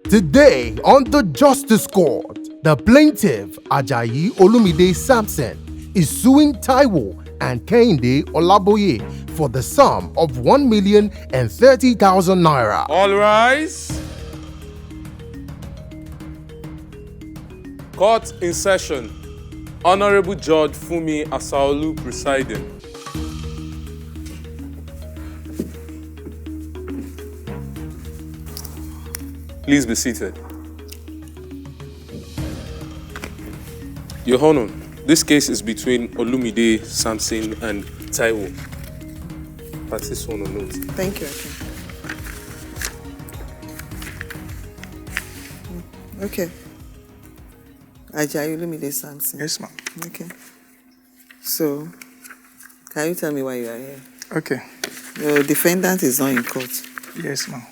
Today on the Justice Court, the plaintiff Ajayi Olumide Samson is suing Taiwo and Kehinde Olaboye for the sum of 1,030,000 naira. All rise. Court in session. Honorable Judge Fumi Asaolu presiding. Please be seated. Your Honor, this case is between Olumide Samson and Taiwo. Pass this one on note. Thank you. Okay. Ajayi Olumide Samson. Yes, ma'am. Okay. So, can you tell me why you are here? Okay. The defendant is not in court. Yes, ma'am.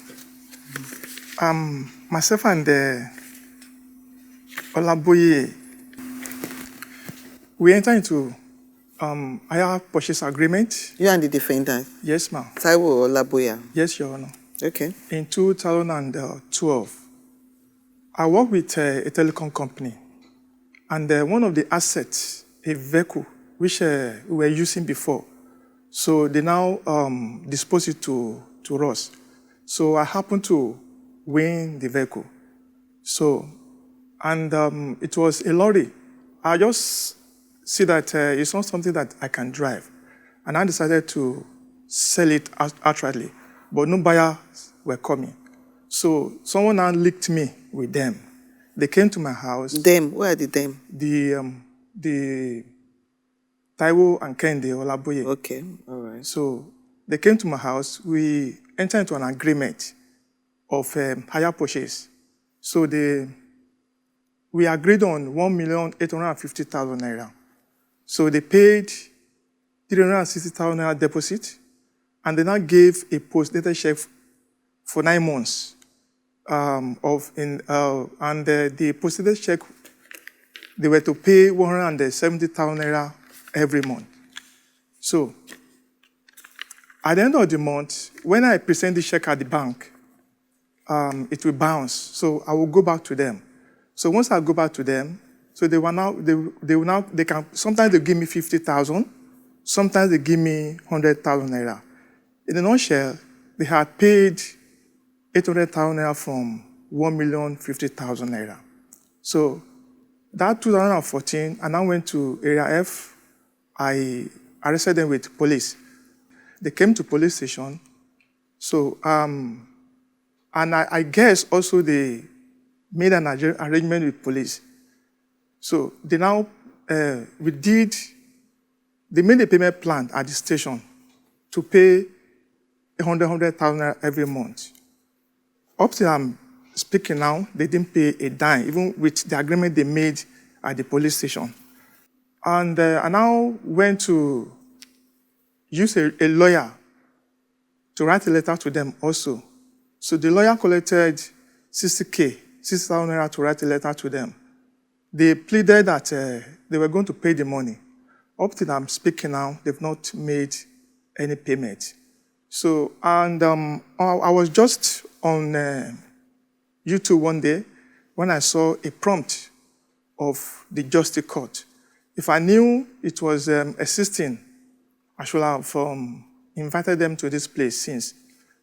Myself and Olaboye, we entered into hire purchase agreement. You and the defendant? Yes, ma'am. Taiwo Olaboye? Yes, Your Honor. Okay. In 2012, I worked with a telecom company, and one of the assets, a vehicle, which we were using before, so they now dispose it to us. So I happened to win the vehicle. So, and it was a lorry. I just see that it's not something that I can drive. And I decided to sell it outrightly, but no buyers were coming. So someone now linked me with them. They came to my house. Them? Where are the them? The Taiwo and Kehinde Olaboye. Okay, all right. So they came to my house. We entered into an agreement of hire purchase. So we agreed on 1,850,000 naira. So they paid 360,000 naira deposit, and they now gave a post-dated check for 9 months. And the post-dated check, they were to pay 170,000 naira every month. So at the end of the month, when I present the check at the bank, it will bounce. So I will go back to them. So once I go back to them, so they can, sometimes they give me 50,000, sometimes they give me 100,000 naira. In a nutshell, they had paid 800,000 naira from 1,050,000 naira. So that 2014, I now went to Area F. I arrested them with police. They came to police station. So, and I guess also they made an arrangement with police. So they now, they made a payment plan at the station to pay 100,000 every month. Up till I'm speaking now, they didn't pay a dime, even with the agreement they made at the police station. And I now went to use a lawyer to write a letter to them also. So the lawyer collected 60,000 naira to write a letter to them. They pleaded that they were going to pay the money. Up till I'm speaking now, they've not made any payment. So, and I was just on YouTube one day when I saw a prompt of the Justice Court. If I knew it was existing, I should have invited them to this place since.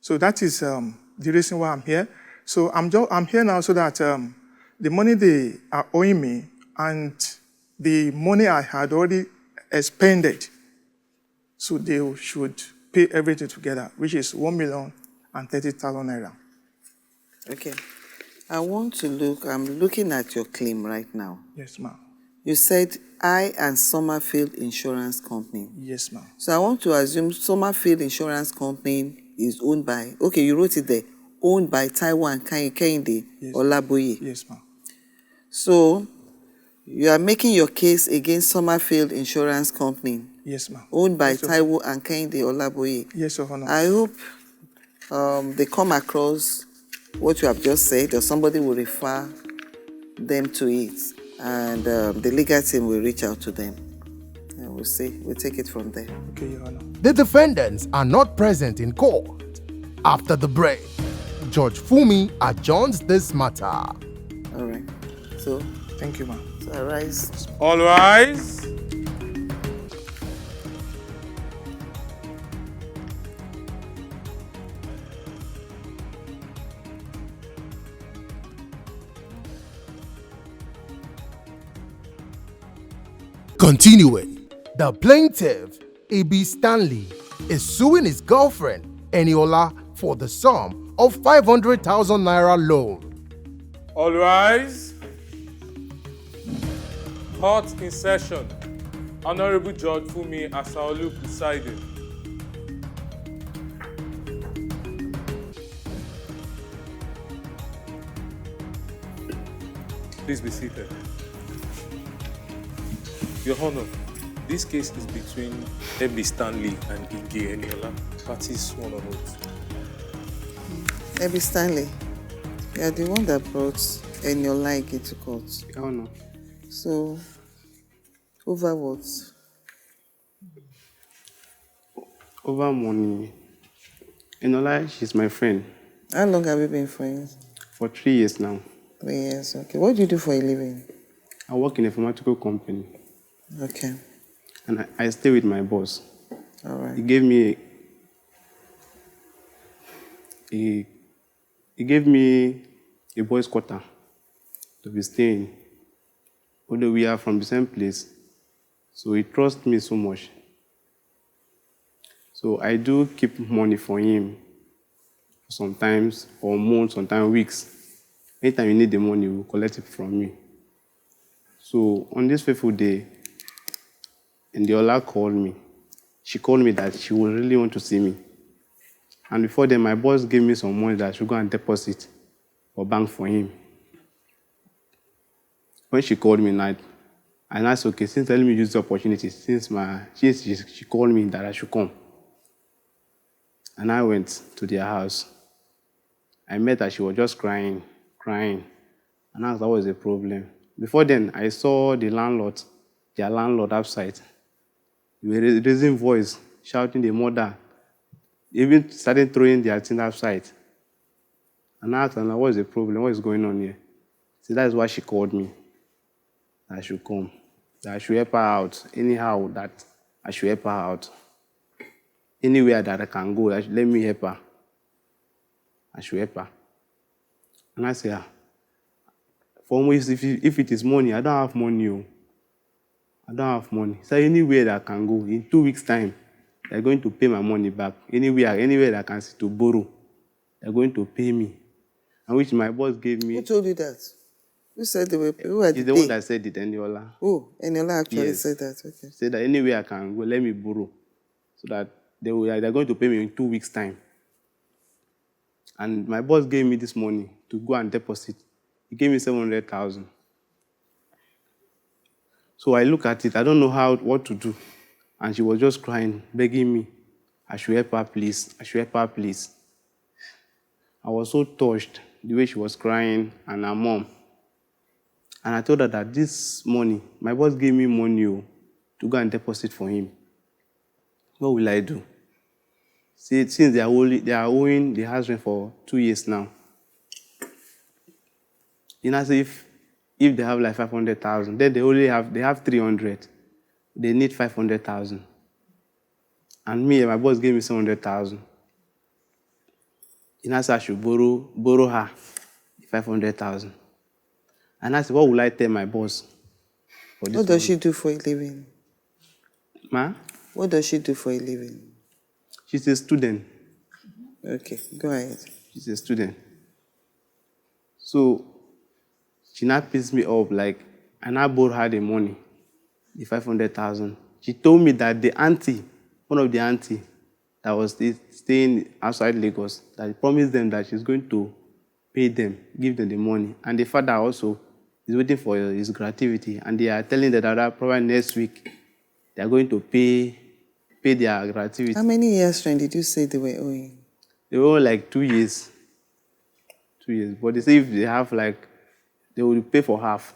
So that is the reason why I'm here. So I'm here now so that the money they are owing me and the money I had already expended, so they should pay everything together, which is 1,030,000 naira. Okay. I want to look, I'm looking at your claim right now. Yes, ma'am. You said I and Summerfield Insurance Company. Yes, ma'am. So I want to assume Summerfield Insurance Company is owned by, okay, you wrote it there, owned by Taiwo and Kehinde Olaboye. Yes, ma'am. So you are making your case against Summerfield Insurance Company. Yes, ma'am. Owned by Taiwo and Kehinde Olaboye. Yes, Your Honor. I hope they come across what you have just said, or somebody will refer them to it, and the legal team will reach out to them. And we'll see. We'll take it from there. Okay, Your Honor. The defendants are not present in court. After the break, Judge Fumi adjourns this matter. All right. So, Thank you, ma'am. so arise. All rise. Continuing, the plaintiff, A.B. Stanley, is suing his girlfriend, Eniola, for the sum of 500,000 naira loan. All rise. Court in session. Honorable Judge Fumi Asaolu presiding. Please be seated. Your Honor, this case is between A.B. Stanley and Ige Eniola. Parties sworn on oath. A.B. Stanley, you are the one that brought Eniola into court. Oh no. So, over what? Over money. Enola, she's my friend How long have you been friends? for 3 years now. 3 years, okay. What do you do for a living? I work in a pharmaceutical company Okay, and I stay with my boss. all right. He gave me a boys' quarter to be staying. Although we are from the same place, so he trusts me so much. So I do keep money for him, sometimes for months, sometimes weeks. Anytime you need the money, he will collect it from me. So on this fateful day, Ndiola called me. She called me that she would really want to see me. And before then, my boss gave me some money that I should go and deposit or bank for him. When she called me night, and I said, okay, since let me use the opportunity, since she called me that I should come. And I went to their house. I met her, she was just crying. And I asked, that was the problem. Before then, I saw their landlord outside. They were raising voice, shouting the mother, even started throwing their thing outside. And I asked her, what is the problem? What is going on here? So that is why she called me. That I should come. That I should help her out. Anyhow, that I should help her out. Anywhere that I can go, let me help her. I should help her. And I said, for me, if it is money, I don't have money. Oh. I don't have money. So anywhere that I can go, in 2 weeks' time, they're going to pay my money back. Anywhere that I can see to borrow, they're going to pay me. And which my boss gave me. Who told you that? Who said they were? Who are He's the one that said it, Eniola. Oh, Eniola actually Yes. said that. Okay. Said that anywhere I can go, let me borrow. So that they're going to pay me in 2 weeks' time. And my boss gave me this money to go and deposit. He gave me 700,000. So I look at it, I don't know what to do. And she was just crying, begging me, I should help her, please. I should help her, please. I was so touched the way she was crying and her mom. And I told her that this money, my boss gave me money to go and deposit for him. What will I do? See, since they are owing the house rent for 2 years now. You know, so if they have like 500,000, then they have 300. They need 500,000. And my boss gave me 700,000. You know, so I should borrow her 500,000. And I said, what will I tell my boss? What does she do for a living? Ma? What does she do for a living? She's a student. Okay, go ahead. She's a student. So she now picks me up, and I borrowed her the money, the 500,000. She told me that one of the auntie that was staying outside Lagos, that he promised them that she's going to pay them, give them the money. And the father also is waiting for his gratuity. And they are telling the daughter probably next week they are going to pay their gratuity. How many years rent did you say they were owing? They were like 2 years. 2 years. But they say if they have they will pay for half.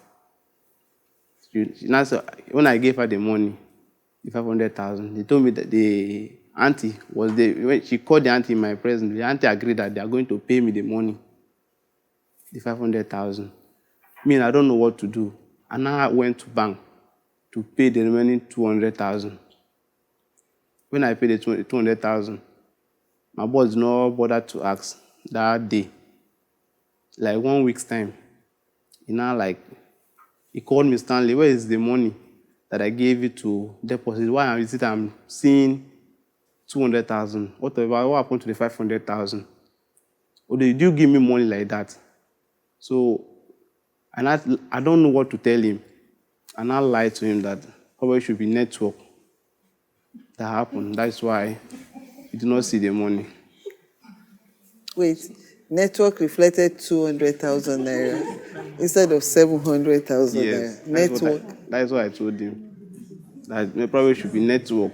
When I gave her the money, the 500,000, they told me that auntie was there. When she called the auntie in my presence, the auntie agreed that they are going to pay me the money, the 500,000. Me, I don't know what to do. And now I went to bank to pay the remaining 200,000. When I paid the 200,000, my boss did not bother to ask that day. Like 1 week's time, he called me, Stanley, where is the money that I gave you to deposit? Why is it I'm seeing 200,000? What happened to the 500,000? Or did you give me money like that? So, and I don't know what to tell him. And I lied to him that probably should be network that happened. That's why he did not see the money. Wait, network reflected 200,000 naira instead of 700,000 Yes, naira. Network. That's what I told him. That it probably should be network.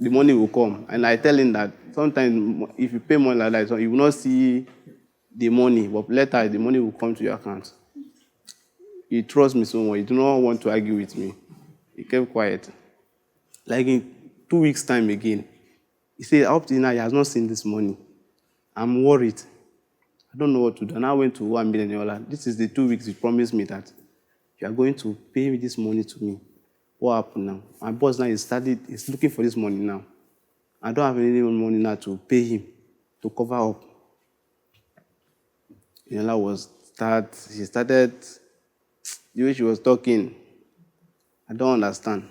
The money will come. And I tell him that sometimes if you pay money like that, so you will not see the money, but later the money will come to your account. He trusts me so much. He do not want to argue with me. He kept quiet. Like in 2 weeks' time again, he said, up to now, he has not seen this money. I'm worried. I don't know what to do. And I went to 1 million. This is the 2 weeks you promised me that you are going to pay me this money to me. What happened now? My boss now is looking for this money now. I don't have any money now to pay him, to cover up. She started, the way she was talking, I don't understand.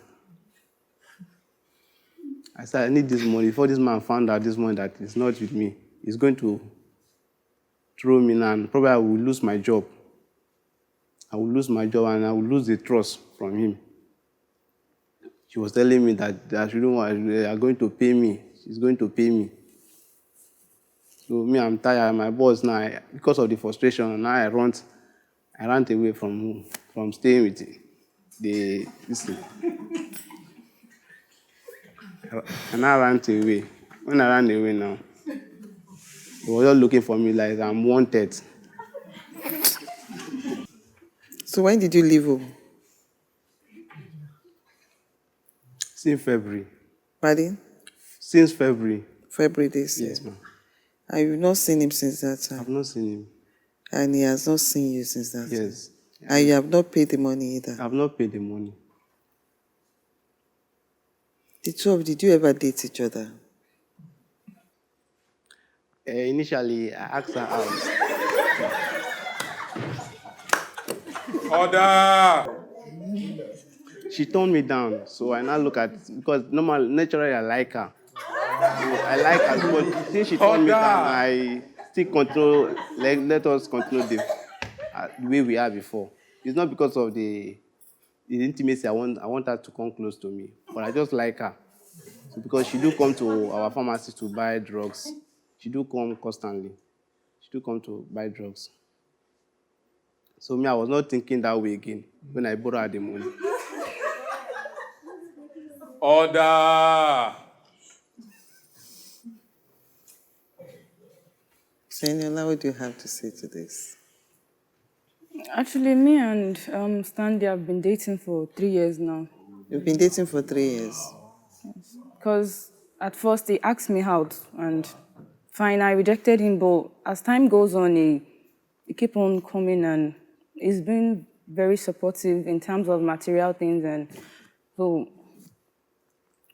I said, I need this money. Before this man found out this money that is not with me, he's going to throw me now, and probably I will lose my job. I will lose my job and I will lose the trust from him. She was telling me that they are going to pay me. She's going to pay me. So me, I'm tired. My boss now, because of the frustration, now I ran away from staying with this thing. And I ran away. When I ran away now, they were all looking for me like I'm wanted. So when did you leave home? Since February. Pardon? Since February. February this year. Yes, ma'am. And you've not seen him since that time? I've not seen him. And he has not seen you since that time? Yes. And you have not paid the money either? I've not paid the money. The two of you, did you ever date each other? Initially, I asked her out. Order! She turned me down, so I now look at, because naturally I like her. So I like her, but since she turned me down, I still control, let us continue the way we are before. It's not because of the intimacy I want her to come close to me, but I just like her. So because she do come to our pharmacy to buy drugs. She do come constantly. She do come to buy drugs. So me, I was not thinking that way again when I borrowed her the money. Order! Seniola, what do you have to say to this? Actually, me and Stanley have been dating for 3 years now. You've been dating for 3 years? Yes. Because at first he asked me out, and fine, I rejected him, but as time goes on, he keep on coming, and he's been very supportive in terms of material things, and so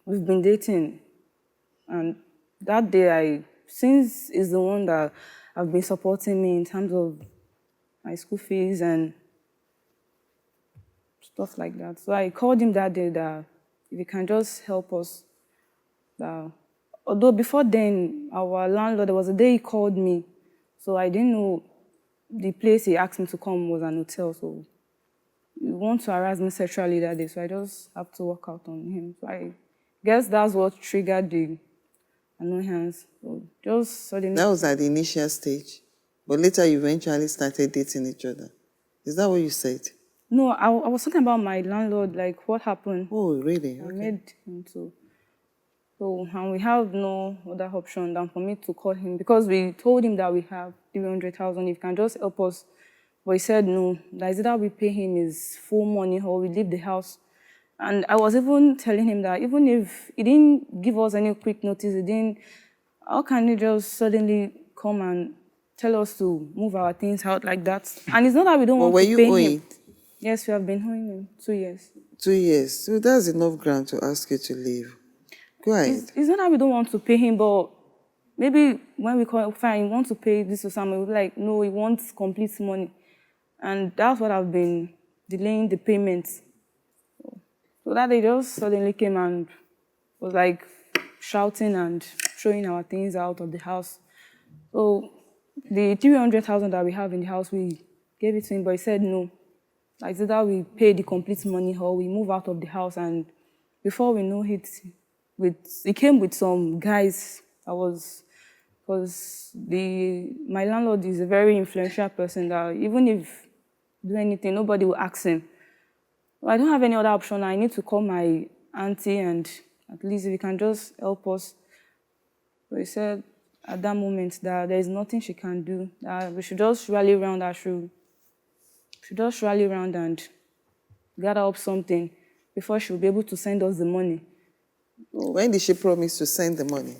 we've been dating. And that day, since he's the one that have been supporting me in terms of my school fees and stuff like that. So I called him that day that if he can just help us. Although before then, our landlord, there was a day he called me, so I didn't know the place he asked me to come was an hotel, so he wanted to harass me sexually that day, so I just have to work out on him. So I guess that's what triggered the annoyance. So just suddenly... That was at the initial stage, but later you eventually started dating each other. Is that what you said? No, I was talking about my landlord, like what happened. Oh, really? I made him to... So, and we have no other option than for me to call him, because we told him that we have 300,000, if he can just help us. But he said no, that is either we pay him his full money or we leave the house. And I was even telling him that even if he didn't give us any quick notice, how can he just suddenly come and tell us to move our things out like that? And it's not that we don't want to pay him. Yes, we have been owing him 2 years. 2 years. So that's enough ground to ask you to leave. Go ahead. It's not that we don't want to pay him, but maybe when we call, fine, we want to pay this or something, we'll be like, no, he wants complete money. And that's what I've been delaying the payments. So that they just suddenly came and was like shouting and throwing our things out of the house. So the 300,000 that we have in the house, we gave it to him, but he said no. Like that we pay the complete money or we move out of the house. And before we know it, he came with some guys. Because my landlord is a very influential person that even if do anything, nobody will ask him. Well, I don't have any other option. I need to call my auntie and at least if he can just help us. So he said at that moment that there is nothing she can do, that we should just rally around and gather up something before she'll be able to send us the money. When did she promise to send the money?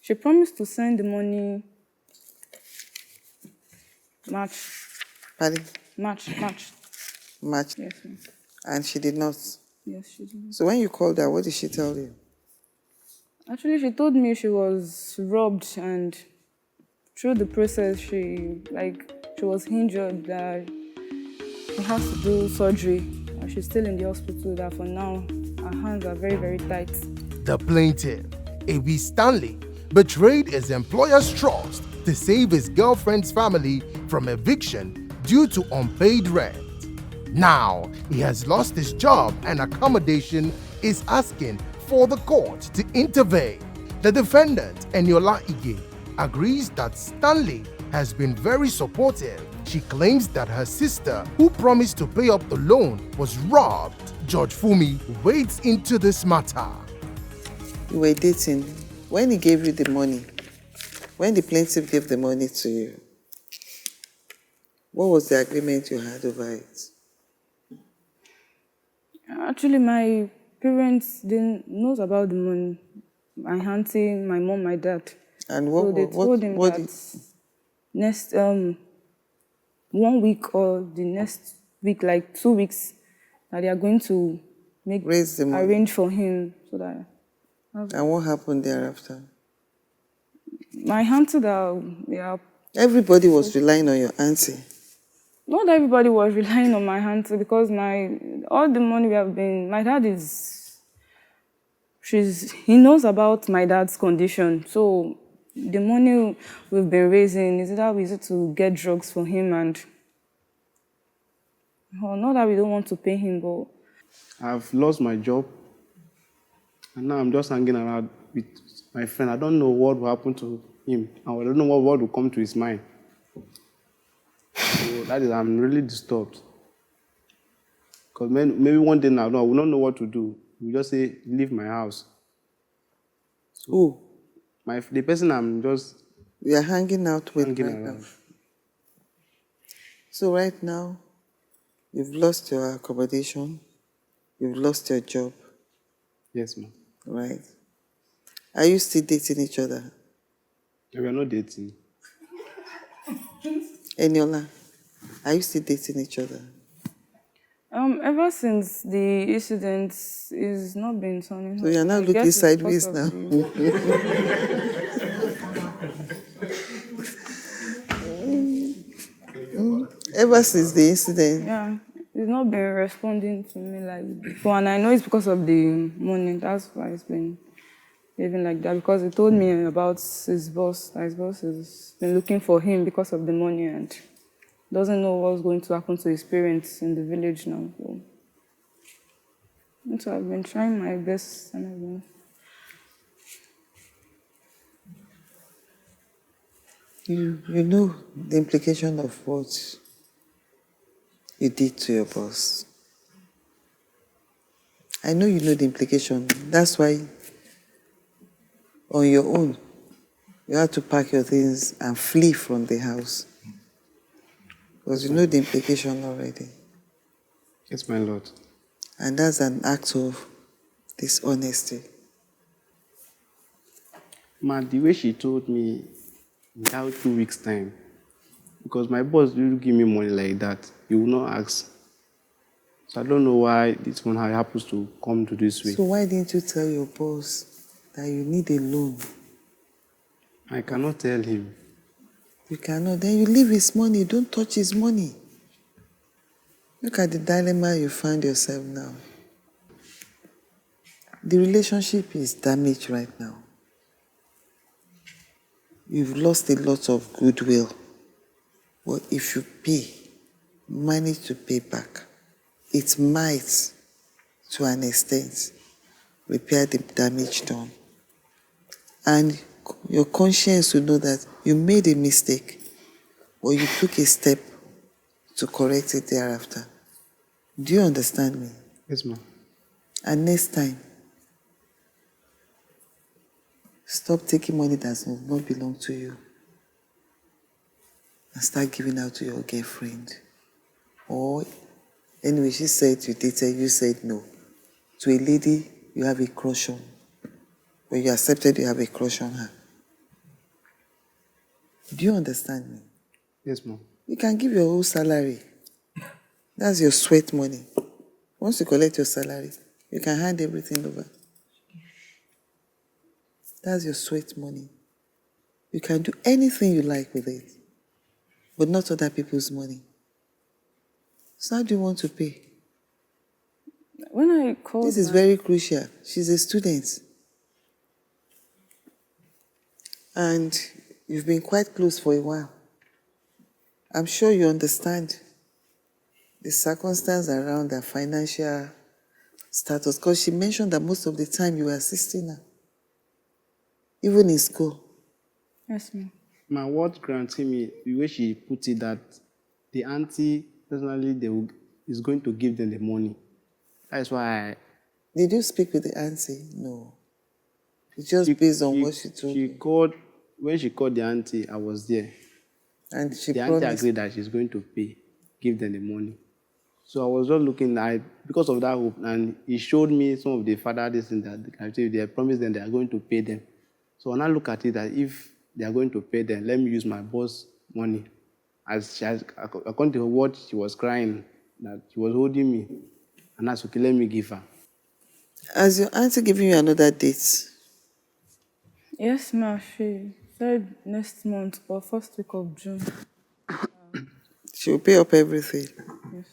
She promised to send the money March. Pardon? March. March? Yes, ma'am. And she did not? Yes, she did. So when you called her, what did she tell you? Actually, she told me she was robbed and through the process, she was injured, that she has to do surgery. And she's still in the hospital, that for now, her hands are very, very tight. The plaintiff, A.B. Stanley, betrayed his employer's trust to save his girlfriend's family from eviction due to unpaid rent. Now, he has lost his job and accommodation is asking for the court to intervene. The defendant, Eniola Ige, agrees that Stanley has been very supportive. She claims that her sister, who promised to pay up the loan, was robbed. Judge Fumi wades into this matter. You were dating. When he gave you the money, when the plaintiff gave the money to you, what was the agreement you had over it? Actually, my parents didn't know about the money. My auntie, my mom, my dad. And so they told him that next 1 week or the next week, like 2 weeks, that they are going to arrange for him so that. And what happened thereafter? My auntie, that everybody was relying on your auntie. Not everybody was relying on my auntie because all the money we have been. My dad he knows about my dad's condition, so the money we've been raising is that we used to get drugs for him and. Not that we don't want to pay him, but. I've lost my job. And now I'm just hanging around with my friend. I don't know what will happen to him. I don't know what will come to his mind. So I'm really disturbed. Because maybe one day now, I will not know what to do. We just say, leave my house. Who? The person I'm just... We are hanging out with right now. So right now, you've lost your accommodation. You've lost your job. Yes, ma'am. Right. Are you still dating each other? We are not dating. Eniola, are you still dating each other? Ever since the incident, it's not been turning. So you're not looking sideways now. Ever since the incident? Yeah. He's not been responding to me like before, and I know it's because of the money. That's why it's been living like that, because he told me about his boss. His boss has been looking for him because of the money and doesn't know what's going to happen to his parents in the village now. So I've been trying my best, and I've been... You know the implication of what you did to your boss. I know you know the implication. That's why on your own, you have to pack your things and flee from the house. Because you know the implication already. Yes, my lord. And that's an act of dishonesty. Ma, the way she told me in that 2 weeks' time, because my boss didn't give me money like that, he will not ask. So I don't know why this one happens to come to this way. So why didn't you tell your boss that you need a loan? I cannot tell him. You cannot. Then you leave his money. Don't touch his money. Look at the dilemma you find yourself now. The relationship is damaged right now. You've lost a lot of goodwill. But if you manage to pay back, it might, to an extent, repair the damage done. And your conscience will know that you made a mistake, or you took a step to correct it thereafter. Do you understand me? Yes, ma'am. And next time, stop taking money that does not belong to you and start giving out to your girlfriend. Or, anyway, she said you dated, you said no. To a lady you have a crush on. When you accepted you have a crush on her. Do you understand me? Yes, ma'am. You can give your whole salary. That's your sweat money. Once you collect your salary, you can hand everything over. That's your sweat money. You can do anything you like with it, but not other people's money. So how do you want to pay? When I called This is very crucial. She's a student. And you've been quite close for a while. I'm sure you understand the circumstance around her financial status, because she mentioned that most of the time you were assisting her, even in school. Yes, ma'am. My what granted me, the way she put it, that the auntie, personally, is going to give them the money. That's why Did you speak with the auntie? No. It's just based on what she told you. When she called the auntie, I was there. And she The auntie promised. agreed that she's going to give them the money. So I was just looking at, because of that hope, and he showed me some of the father this and that. They promised them they are going to pay them. So when I look at it, that if they are going to pay them, let me use my boss' money. According to what she was crying, that she was holding me, and that's okay, let me give her. Has your auntie giving you another date? Yes, ma'am. She said next month or first week of June. She will pay up everything. Yes.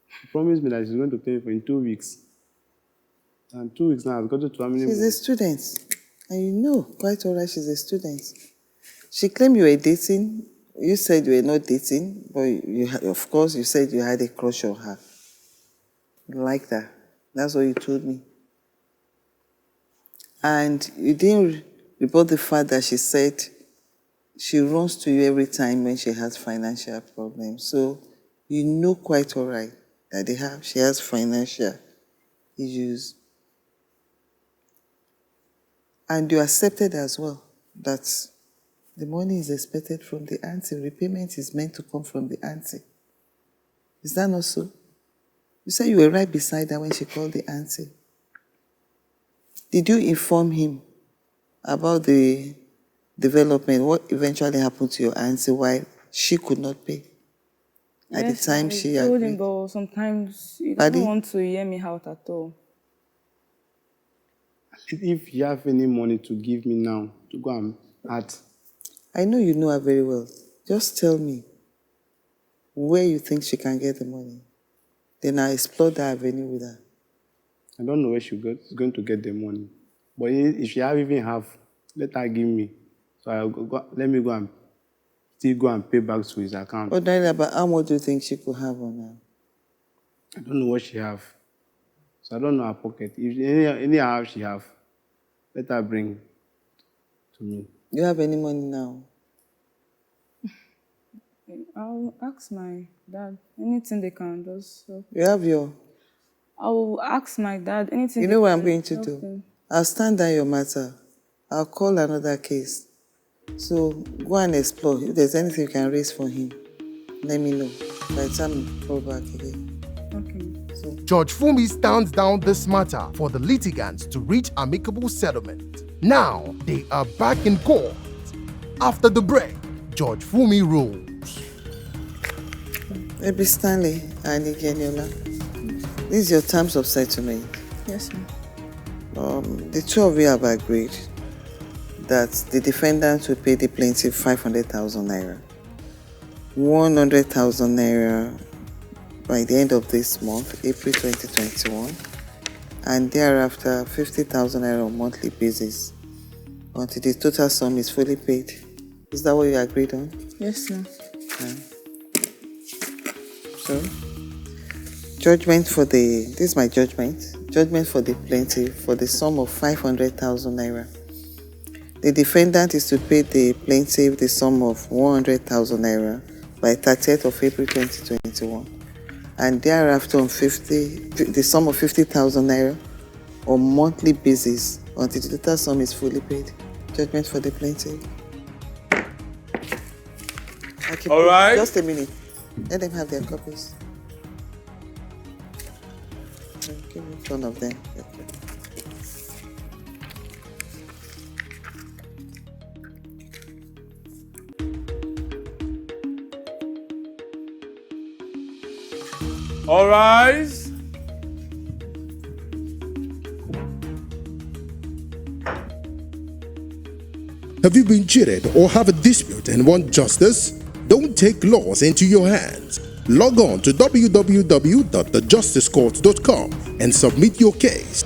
She promised me that she's going to pay me for in 2 weeks. And 2 weeks now, I've got to family. She's a student. And you know quite all right she's a student. She claimed you were dating. You said you were not dating, but of course you said you had a crush on her. You like that. That's what you told me. And you didn't report the fact that she said she runs to you every time when she has financial problems. So you know quite all right that she has financial issues. And you accepted as well that the money is expected from the auntie. Repayment is meant to come from the auntie. Is that not so? You said you were right beside her when she called the auntie. Did you inform him about the development, what eventually happened to your auntie, why she could not pay? At the time she told agreed. him, but sometimes he doesn't want to hear me out at all. If you have any money to give me now to go and add. I know you know her very well. Just tell me where you think she can get the money. Then I'll explore that avenue with her. I don't know where she's going to get the money. But if she even have, let her give me. So let me still go and pay back to his account. But how much do you think she could have on her? I don't know what she have. So I don't know her pocket. If any have she have, let her bring to me. You have any money now? I'll ask my dad. Anything they can do. So. You have your... I'll ask my dad. Anything. You know what I'm going to do? I'll stand down your matter. I'll call another case. So go and explore. If there's anything you can raise for him, let me know. By the time I call back again. Judge Fumi stands down this matter for the litigants to reach amicable settlement. Now, they are back in court. After the break, Judge Fumi rules. Baby Stanley and Igeniola, these are your terms of settlement. Yes, ma'am. The two of you have agreed that the defendant will pay the plaintiff 500,000 naira, 100,000 naira by the end of this month, April 2021, and thereafter 50,000 naira on a monthly basis until the total sum is fully paid. Is that what you agreed on? Yes, ma'am. So, judgment for this is my judgment. Judgment for the plaintiff for the sum of 500,000 naira. The defendant is to pay the plaintiff the sum of 100,000 naira by 30th of April 2021, and thereafter the sum of 50,000 naira on monthly basis until the total sum is fully paid. Judgment for the plaintiff. Okay, All right. Just a minute. Let them have their copies. Give me one of them. All rise. Have you been cheated or have a dispute and want justice? Don't take laws into your hands. Log on to www.thejusticecourt.com and submit your case.